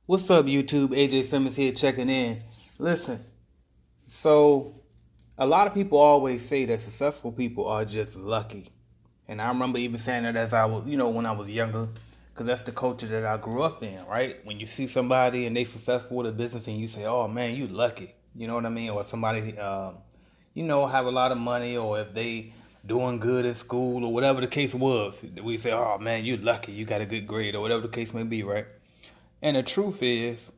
What's up, YouTube? AJ Simmons here checking in. Listen, so a lot of people always say that successful people are just lucky. And I remember even saying that as I was, when I was younger, because that's the culture that I grew up in, right? When you see somebody and they successful with a business and you say, oh man, you lucky. You know what I mean? Or somebody, have a lot of money, or if they doing good in school or whatever the case was, we say, oh man, you lucky. You got a good grade or whatever the case may be, right? And the truth is,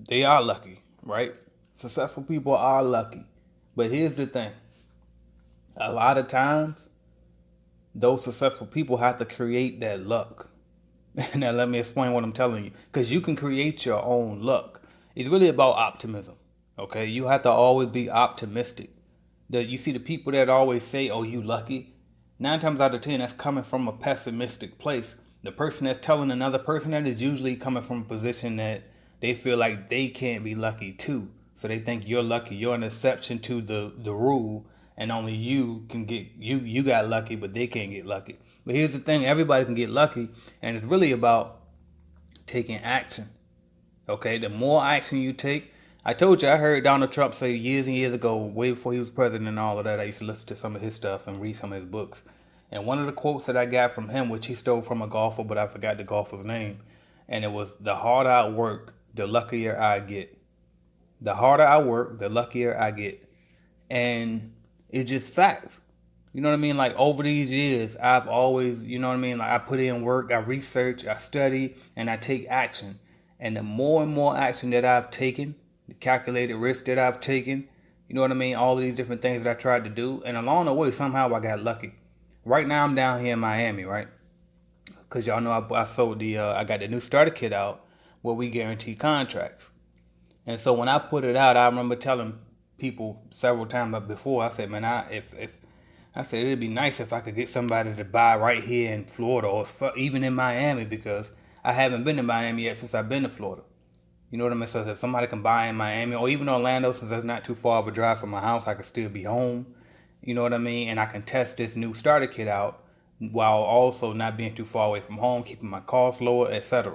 they are lucky, right? Successful people are lucky. But here's the thing, a lot of times, those successful people have to create that luck. Now, let me explain what I'm telling you. Because you can create your own luck. It's really about optimism, okay? You have to always be optimistic. You see the people that always say, oh, you lucky. 9 times out of 10, that's coming from a pessimistic place. The person that's telling another person that is usually coming from a position that they feel like they can't be lucky too. So they think you're lucky. You're an exception to the rule, and only you can get you got lucky, but they can't get lucky. But here's the thing: everybody can get lucky, and it's really about taking action. Okay, the more action you take, I told you I heard Donald Trump say years and years ago, way before he was president and all of that. I used to listen to some of his stuff and read some of his books. And one of the quotes that I got from him, which he stole from a golfer, but I forgot the golfer's name, and it was, "The harder I work, the luckier I get. The harder I work, the luckier I get." And it's just facts. You know what I mean? Like over these years, I've always, you know what I mean? Like I put in work, I research, I study, and I take action. And the more and more action that I've taken, the calculated risk that I've taken, you know what I mean? All of these different things that I tried to do. And along the way, somehow I got lucky. Right now, I'm down here in Miami, right? Because y'all know I sold I got the new starter kit out where we guarantee contracts. And so when I put it out, I remember telling people several times before. I said, man, if I said it'd be nice if I could get somebody to buy right here in Florida, or even in Miami, because I haven't been to Miami yet since I've been to Florida. You know what I mean? So if somebody can buy in Miami or even Orlando, since that's not too far of a drive from my house, I could still be home. You know what I mean? And I can test this new starter kit out while also not being too far away from home, keeping my costs lower, etc.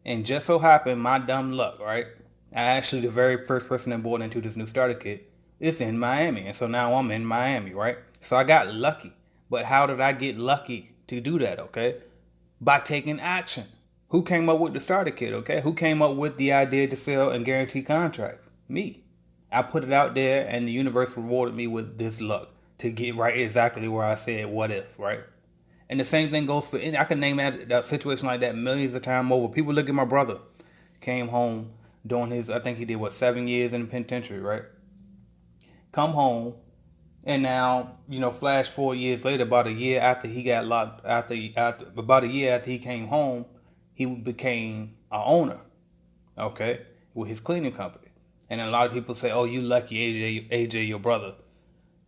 And just so happened, my dumb luck, right? I actually, the very first person that bought into this new starter kit is in Miami. And so now I'm in Miami, right? So I got lucky. But how did I get lucky to do that, okay? By taking action. Who came up with the starter kit, okay? Who came up with the idea to sell and guarantee contracts? Me. I put it out there, and the universe rewarded me with this luck to get right exactly where I said, what if, right? And the same thing goes for any. I can name that situation like that millions of times over. People look at my brother, came home doing his. I think he did what, 7 years in the penitentiary, right? Come home, and now flash 4 years later, about a year after he got locked, after about a year after he came home, he became a owner, okay, with his cleaning company. And a lot of people say, "Oh, you lucky, AJ, your brother."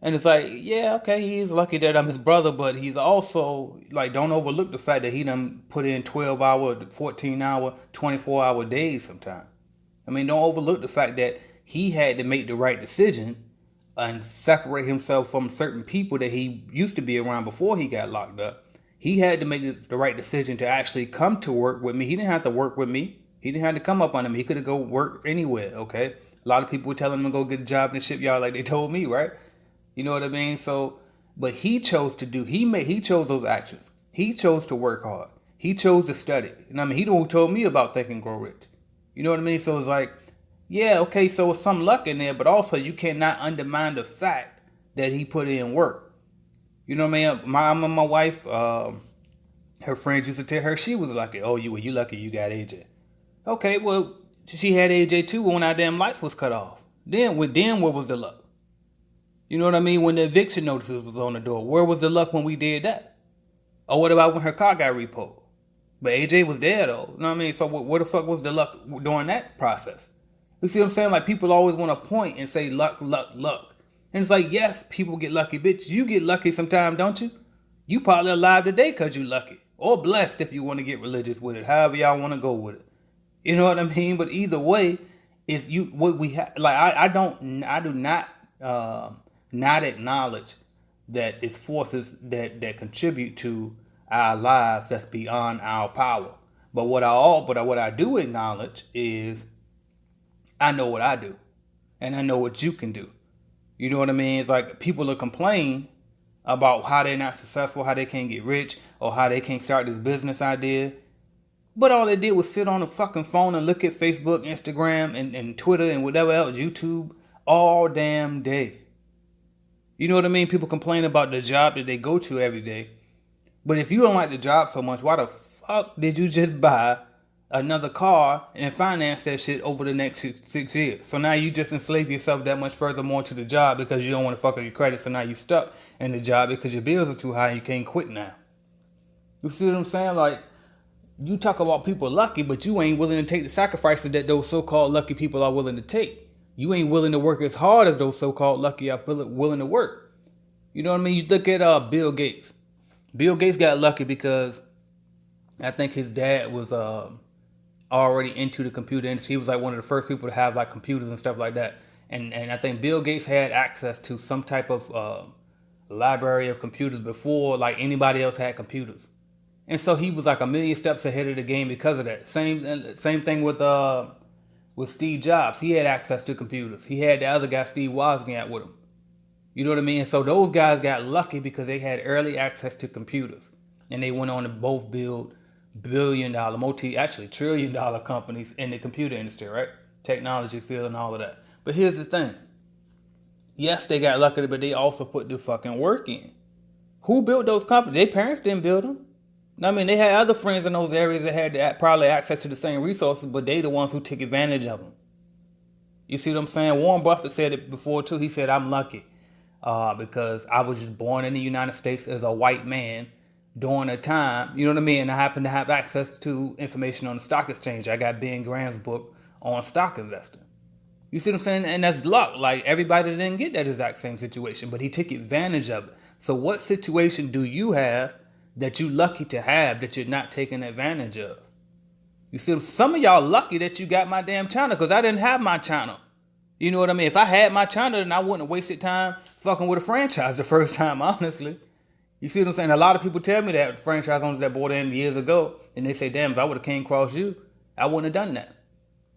And it's like, yeah, okay, he's lucky that I'm his brother, but he's also like, don't overlook the fact that he done put in 12-hour, 14-hour, 24-hour days sometimes. I mean, don't overlook the fact that he had to make the right decision and separate himself from certain people that he used to be around before he got locked up. He had to make the right decision to actually come to work with me. He didn't have to work with me. He didn't have to come up on him. He could have go work anywhere, okay? A lot of people were telling him to go get a job in the shipyard like they told me, right? You know what I mean? So, but he chose to do. He chose those actions. He chose to work hard. He chose to study. And I mean, he the one who told me about Think and Grow Rich. You know what I mean? So it's like, yeah, okay, so it's some luck in there, but also you cannot undermine the fact that he put in work. You know what I mean? My wife, her friends used to tell her she was lucky. Oh, you lucky you got AJ. Okay, well, she had AJ too when our damn lights was cut off. Then where was the luck? You know what I mean? When the eviction notices was on the door, where was the luck when we did that? Or what about when her car got repoed? But AJ was there though. You know what I mean? So where the fuck was the luck during that process? You see what I'm saying? Like people always want to point and say luck, luck, luck. And it's like, yes, people get lucky, bitch. You get lucky sometime, don't you? You probably alive today because you lucky. Or blessed if you want to get religious with it. However y'all want to go with it. You know what I mean? But either way, is you what we have. Like I do not not acknowledge that it's forces that contribute to our lives that's beyond our power. But what I do acknowledge is I know what I do, and I know what you can do. You know what I mean? It's like people will complain about how they're not successful, how they can't get rich, or how they can't start this business idea. But all they did was sit on the fucking phone and look at Facebook, Instagram, and Twitter and whatever else, YouTube, all damn day. You know what I mean? People complain about the job that they go to every day. But if you don't like the job so much, why the fuck did you just buy another car and finance that shit over the next 6 years? So now you just enslave yourself that much further more to the job because you don't want to fuck up your credit. So now you stuck in the job because your bills are too high and you can't quit now. You see what I'm saying? Like, you talk about people lucky, but you ain't willing to take the sacrifices that those so-called lucky people are willing to take. You ain't willing to work as hard as those so-called lucky are willing to work. You know what I mean? You look at Bill Gates. Bill Gates got lucky because I think his dad was already into the computer industry. He was like one of the first people to have like computers and stuff like that. And I think Bill Gates had access to some type of library of computers before like anybody else had computers. And so he was like a million steps ahead of the game because of that. Same thing with Steve Jobs. He had access to computers. He had the other guy, Steve Wozniak, with him. You know what I mean? And so those guys got lucky because they had early access to computers. And they went on to both build billion-dollar, trillion-dollar companies in the computer industry, right? Technology field and all of that. But here's the thing. Yes, they got lucky, but they also put the fucking work in. Who built those companies? Their parents didn't build them. I mean, they had other friends in those areas that had probably access to the same resources, but they the ones who took advantage of them. You see what I'm saying? Warren Buffett said it before too. He said, I'm lucky because I was just born in the United States as a white man during a time, you know what I mean? And I happen to have access to information on the stock exchange. I got Ben Graham's book on stock investing. You see what I'm saying? And that's luck. Like, everybody didn't get that exact same situation, but he took advantage of it. So what situation do you have that you lucky to have that you're not taking advantage of? You see, some of y'all lucky that you got my damn channel because I didn't have my channel. You know what I mean? If I had my channel, then I wouldn't have wasted time fucking with a franchise the first time, honestly. You see what I'm saying? A lot of people tell me that franchise owners that bought in years ago, and they say, damn, if I would have came across you, I wouldn't have done that.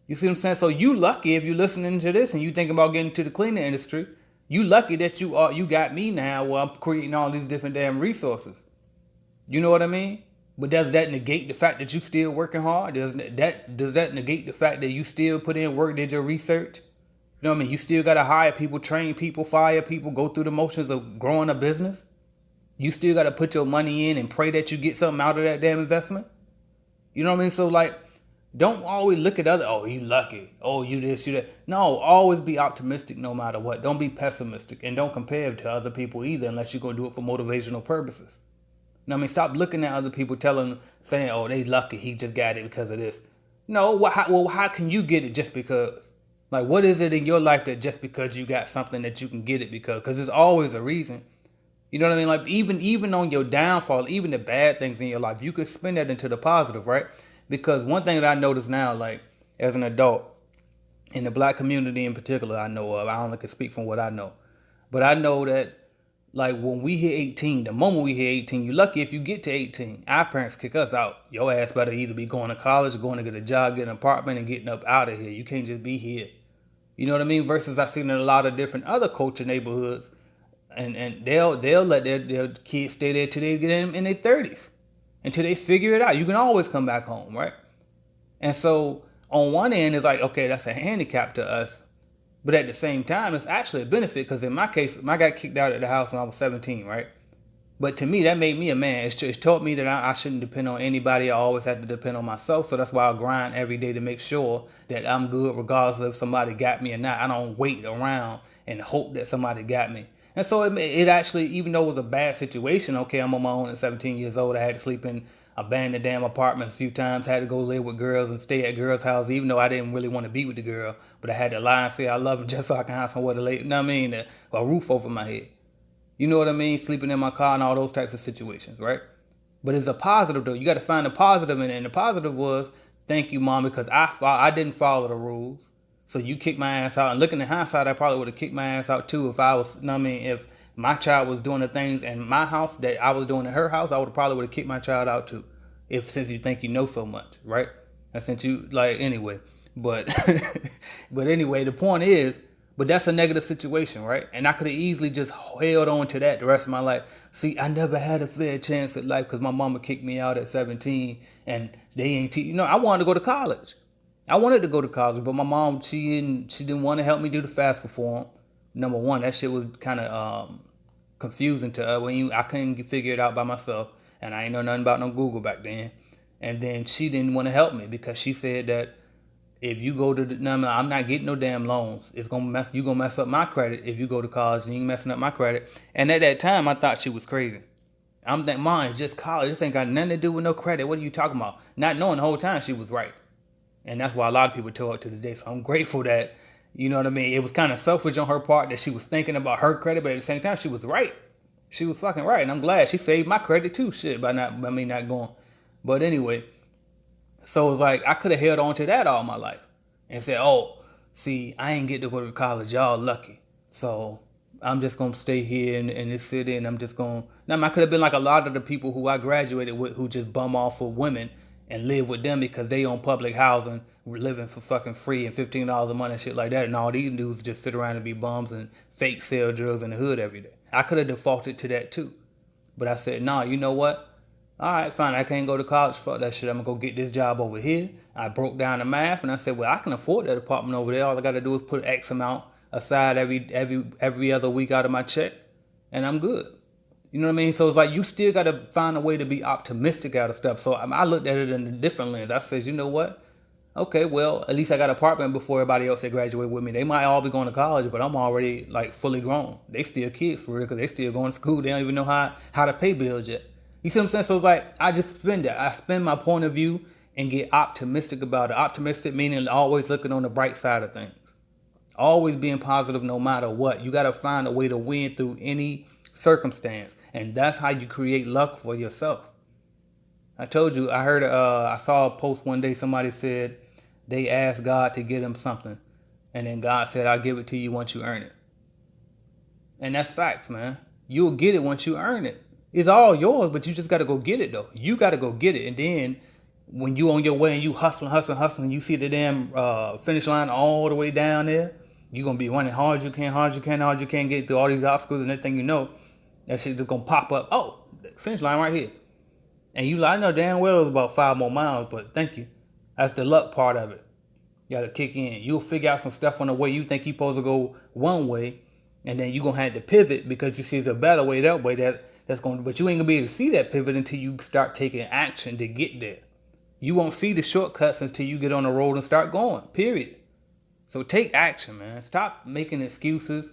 You see what I'm saying? So you lucky if you're listening to this and you thinking about getting to the cleaning industry. You lucky that you got me now where I'm creating all these different damn resources. You know what I mean? But does that negate the fact that you still working hard? Does that negate the fact that you still put in work, did your research? You know what I mean? You still got to hire people, train people, fire people, go through the motions of growing a business. You still got to put your money in and pray that you get something out of that damn investment. You know what I mean? So like, don't always look at other, oh, you lucky. Oh, you this, you that. No, always be optimistic no matter what. Don't be pessimistic. And don't compare it to other people either unless you're going to do it for motivational purposes. You know what I mean? Stop looking at other people saying, oh, they lucky. He just got it because of this. No, how can you get it just because? Like, what is it in your life that just because you got something that you can get it because? Because there's always a reason. You know what I mean? Like, even on your downfall, even the bad things in your life, you could spin that into the positive, right? Because one thing that I notice now, like, as an adult, in the black community in particular, I know of, I only can speak from what I know. But I know that, like, when we hit 18, the moment we hit 18, you're lucky if you get to 18. Our parents kick us out. Your ass better either be going to college, going to get a job, get an apartment, and getting up out of here. You can't just be here. You know what I mean? Versus I've seen in a lot of different other culture neighborhoods, and they'll let their kids stay there till they get in their 30s, until they figure it out. You can always come back home, right? And so on one end, it's like, okay, that's a handicap to us. But at the same time, it's actually a benefit because in my case, I got kicked out of the house when I was 17, right? But to me, that made me a man. It's taught me that I shouldn't depend on anybody. I always have to depend on myself. So that's why I grind every day to make sure that I'm good regardless of if somebody got me or not. I don't wait around and hope that somebody got me. And so it actually, even though it was a bad situation, okay, I'm on my own at 17 years old. I had to sleep in abandoned damn apartments a few times, had to go live with girls and stay at girls' houses, even though I didn't really want to be with the girl. But I had to lie and say I love them just so I can have somewhere to lay, you know what I mean, a roof over my head. You know what I mean? Sleeping in my car and all those types of situations, right? But it's a positive, though. You got to find a positive in it. And the positive was, thank you, Mom, because I didn't follow the rules. So you kicked my ass out. And looking at hindsight, I probably would have kicked my ass out, too, if I was, you know what I mean, if my child was doing the things in my house that I was doing in her house, I would have probably kicked my child out, too. if since you think you know so much, right? And since you like anyway, but but anyway, the point is, but that's a negative situation, right? And I could have easily just held on to that the rest of my life. See, I never had a fair chance at life because my mama kicked me out at 17, and they ain't I wanted to go to college. I wanted to go to college, but my mom she didn't want to help me do the FAFSA form. Number one, that shit was kind of confusing to her I couldn't figure it out by myself, and I ain't know nothing about no Google back then. And then she didn't want to help me because she said that if you go to I'm not getting no damn loans. You gonna mess up my credit if you go to college and you messing up my credit. And at that time, I thought she was crazy. I'm thinking, mine just college. This ain't got nothing to do with no credit. What are you talking about? Not knowing the whole time she was right. And that's why a lot of people tell it to this day. So I'm grateful that, you know what I mean? It was kind of selfish on her part that she was thinking about her credit, but at the same time, she was right. She was fucking right. And I'm glad she saved my credit too, shit, by me not going. But anyway, so it's like I could have held on to that all my life and said, oh, see, I ain't get to go to college. Y'all lucky. So I'm just going to stay here in this city and I'm just going to. Now, I could have been like a lot of the people who I graduated with who just bum off for women and live with them because they own public housing, living for fucking free and $15 a month and shit like that. And all these dudes just sit around and be bums and fake sell drugs in the hood every day. I could have defaulted to that too. But I said, nah, you know what? All right, fine. I can't go to college. Fuck that shit. I'm going to go get this job over here. I broke down the math and I said, well, I can afford that apartment over there. All I got to do is put X amount aside every other week out of my check and I'm good. You know what I mean? So it's like you still got to find a way to be optimistic out of stuff. So I looked at it in a different lens. I said, you know what? Okay, well, at least I got an apartment before everybody else that graduated with me. They might all be going to college, but I'm already like fully grown. They still kids for real because they still going to school. They don't even know how to pay bills yet. You see what I'm saying? So it's like I just spend it. I spend my point of view and get optimistic about it. Optimistic meaning always looking on the bright side of things. Always being positive no matter what. You got to find a way to win through any circumstance. And that's how you create luck for yourself. I told you, I saw a post one day, somebody said they asked God to get them something. And then God said, I'll give it to you once you earn it. And that's facts, man. You'll get it once you earn it. It's all yours, but you just got to go get it, though. You got to go get it. And then when you on your way and you hustling, you see the damn finish line all the way down there, you're going to be running hard as you can, get through all these obstacles and everything you know. That shit just going to pop up. Oh, finish line right here. And you like, I know damn well it was about 5 more miles, but thank you. That's the luck part of it. You got to kick in. You'll figure out some stuff on the way you think you're supposed to go one way, and then you're going to have to pivot because you see there's a better way that way that's going to, but you ain't going to be able to see that pivot until you start taking action to get there. You won't see the shortcuts until you get on the road and start going, period. So take action, man. Stop making excuses.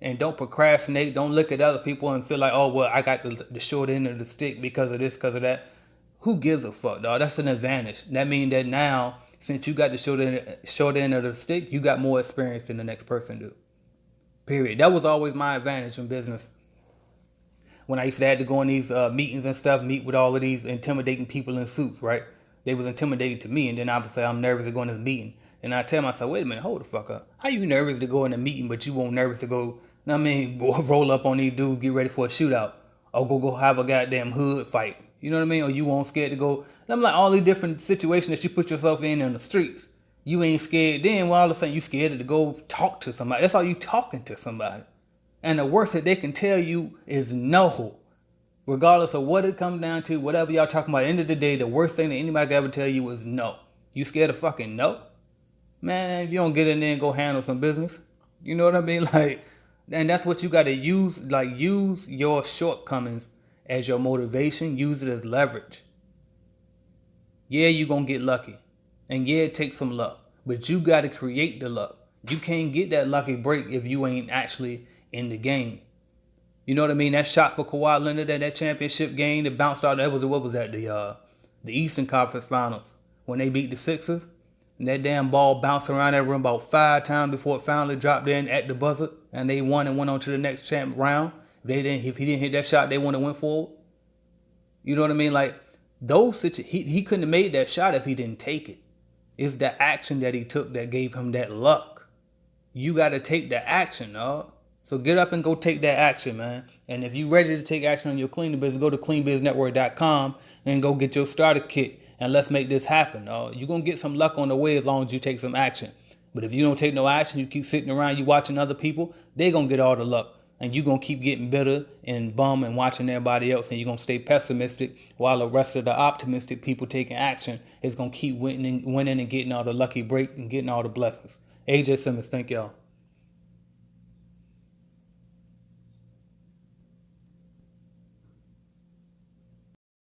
And don't procrastinate. Don't look at other people and feel like, oh, well, I got the short end of the stick because of this, because of that. Who gives a fuck, dog? That's an advantage. That means that now, since you got the short end of the stick, you got more experience than the next person do. Period. That was always my advantage in business. When I used to have to go in these meetings and stuff, meet with all of these intimidating people in suits, right? They was intimidating to me, and then I would say, I'm nervous to go in this meeting. And I tell myself, wait a minute, hold the fuck up. How you nervous to go in a meeting, but you won't nervous to go, roll up on these dudes, get ready for a shootout, or go have a goddamn hood fight. You know what I mean? Or you won't scared to go. And I'm like, all these different situations that you put yourself in the streets. You ain't scared then, well, all of a sudden you scared to go talk to somebody. That's all you talking to somebody. And the worst that they can tell you is no. Regardless of what it comes down to, whatever y'all talking about, at the end of the day, the worst thing that anybody can ever tell you is no. You scared of fucking no? Man, if you don't get in there and go handle some business, you know what I mean? Like, and that's what you got to use. Like, use your shortcomings as your motivation. Use it as leverage. Yeah, you're going to get lucky. And yeah, it takes some luck. But you got to create the luck. You can't get that lucky break if you ain't actually in the game. You know what I mean? That shot for Kawhi Leonard, that championship game that bounced out. What was that? The Eastern Conference Finals when they beat the Sixers. And that damn ball bounced around that room about 5 times before it finally dropped in at the buzzer, and they won and went on to the next round. If he didn't hit that shot, they wouldn't have went forward. You know what I mean? Like he couldn't have made that shot if he didn't take it. It's the action that he took that gave him that luck. You got to take the action, dog. So get up and go take that action, man. And if you're ready to take action on your cleaning business, go to cleanbiznetwork.com and go get your starter kit. And let's make this happen. You're going to get some luck on the way as long as you take some action. But if you don't take no action, you keep sitting around, you watching other people, they're going to get all the luck. And you're going to keep getting bitter and bum and watching everybody else. And you're going to stay pessimistic while the rest of the optimistic people taking action is going to keep winning and getting all the lucky break and getting all the blessings. AJ Simmons, thank y'all.